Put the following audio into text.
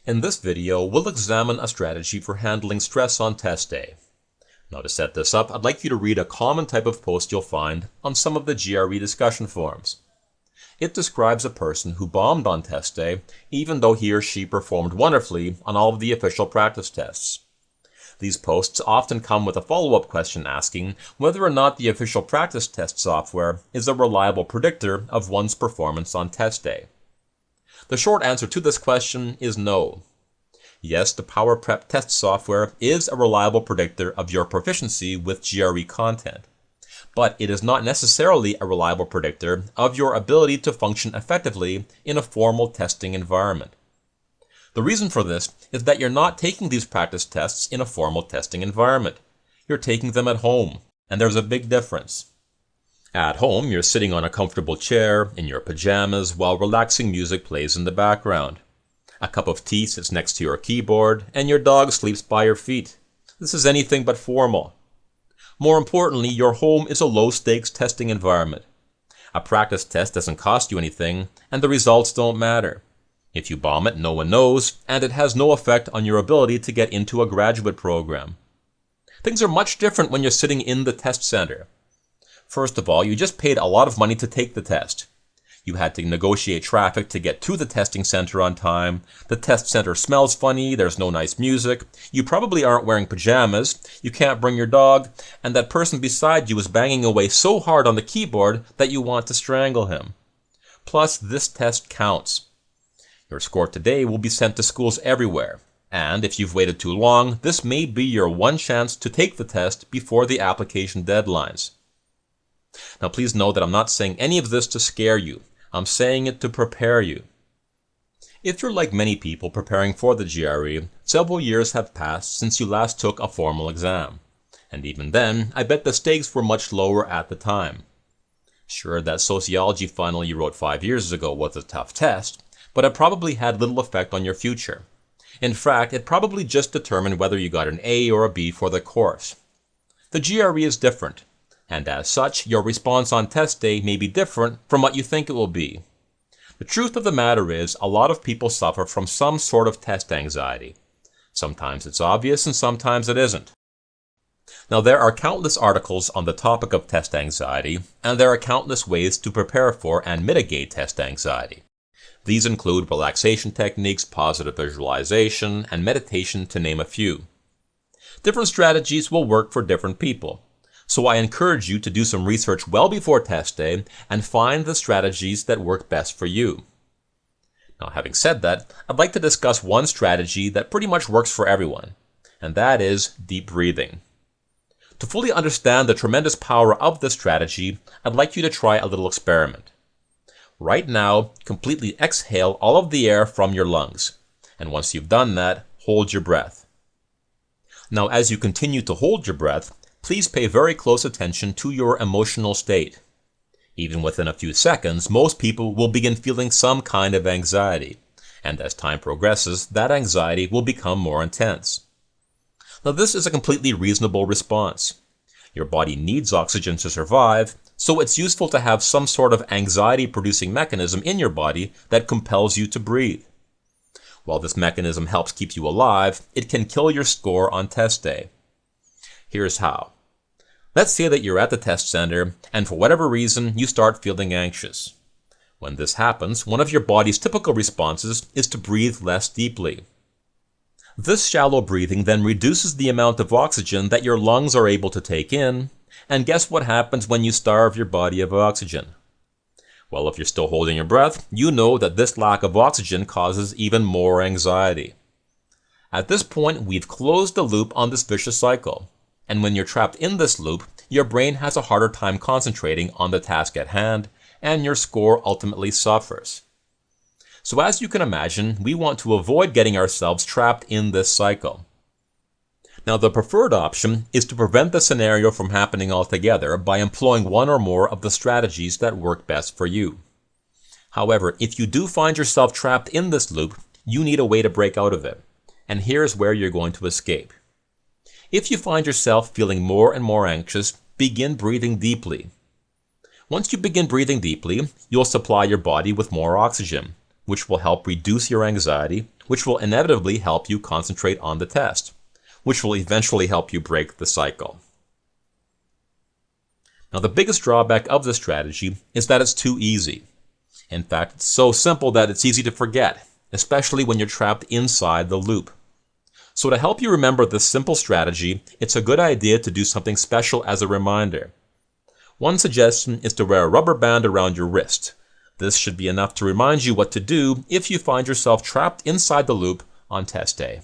In this video, we'll examine a strategy for handling stress on test day. Now to set this up, I'd like you to read a common type of post you'll find on some of the GRE discussion forums. It describes a person who bombed on test day, even though he or she performed wonderfully on all of the official practice tests. These posts often come with a follow-up question asking whether or not the official practice test software is a reliable predictor of one's performance on test day. The short answer to this question is no. Yes, the Power Prep test software is a reliable predictor of your proficiency with GRE content, but it is not necessarily a reliable predictor of your ability to function effectively in a formal testing environment. The reason for this is that you're not taking these practice tests in a formal testing environment. You're taking them at home, and there's a big difference. At home, you're sitting on a comfortable chair in your pajamas while relaxing music plays in the background. A cup of tea sits next to your keyboard, and your dog sleeps by your feet. This is anything but formal. More importantly, your home is a low-stakes testing environment. A practice test doesn't cost you anything, and the results don't matter. If you bomb it, no one knows, and it has no effect on your ability to get into a graduate program. Things are much different when you're sitting in the test center. First of all, you just paid a lot of money to take the test. You had to negotiate traffic to get to the testing center on time. The test center smells funny, there's no nice music, you probably aren't wearing pajamas, you can't bring your dog, and that person beside you is banging away so hard on the keyboard that you want to strangle him. Plus, this test counts. Your score today will be sent to schools everywhere, and if you've waited too long, this may be your one chance to take the test before the application deadlines. Now please know that I'm not saying any of this to scare you. I'm saying it to prepare you. If you're like many people preparing for the GRE, several years have passed since you last took a formal exam. And even then, I bet the stakes were much lower at the time. Sure, that sociology final you wrote 5 years ago was a tough test, but it probably had little effect on your future. In fact, it probably just determined whether you got an A or a B for the course. The GRE is different, and as such, your response on test day may be different from what you think it will be. The truth of the matter is, a lot of people suffer from some sort of test anxiety. Sometimes it's obvious and sometimes it isn't. Now, there are countless articles on the topic of test anxiety, and there are countless ways to prepare for and mitigate test anxiety. These include relaxation techniques, positive visualization, and meditation, to name a few. Different strategies will work for different people. So I encourage you to do some research well before test day and find the strategies that work best for you. Now, having said that, I'd like to discuss one strategy that pretty much works for everyone, and that is deep breathing. To fully understand the tremendous power of this strategy, I'd like you to try a little experiment. Right now, completely exhale all of the air from your lungs, and once you've done that, hold your breath. Now, as you continue to hold your breath, please pay very close attention to your emotional state. Even within a few seconds, most people will begin feeling some kind of anxiety, and as time progresses, that anxiety will become more intense. Now, this is a completely reasonable response. Your body needs oxygen to survive, so it's useful to have some sort of anxiety-producing mechanism in your body that compels you to breathe. While this mechanism helps keep you alive, it can kill your score on test day. Here's how. Let's say that you're at the test center, and for whatever reason, you start feeling anxious. When this happens, one of your body's typical responses is to breathe less deeply. This shallow breathing then reduces the amount of oxygen that your lungs are able to take in, and guess what happens when you starve your body of oxygen? Well, if you're still holding your breath, you know that this lack of oxygen causes even more anxiety. At this point, we've closed the loop on this vicious cycle. And when you're trapped in this loop, your brain has a harder time concentrating on the task at hand, and your score ultimately suffers. So as you can imagine, we want to avoid getting ourselves trapped in this cycle. Now, the preferred option is to prevent the scenario from happening altogether by employing one or more of the strategies that work best for you. However, if you do find yourself trapped in this loop, you need a way to break out of it. And here's where you're going to escape. If you find yourself feeling more and more anxious, begin breathing deeply. Once you begin breathing deeply, you'll supply your body with more oxygen, which will help reduce your anxiety, which will inevitably help you concentrate on the test, which will eventually help you break the cycle. Now, the biggest drawback of this strategy is that it's too easy. In fact, it's so simple that it's easy to forget, especially when you're trapped inside the loop. So to help you remember this simple strategy, it's a good idea to do something special as a reminder. One suggestion is to wear a rubber band around your wrist. This should be enough to remind you what to do if you find yourself trapped inside the loop on test day.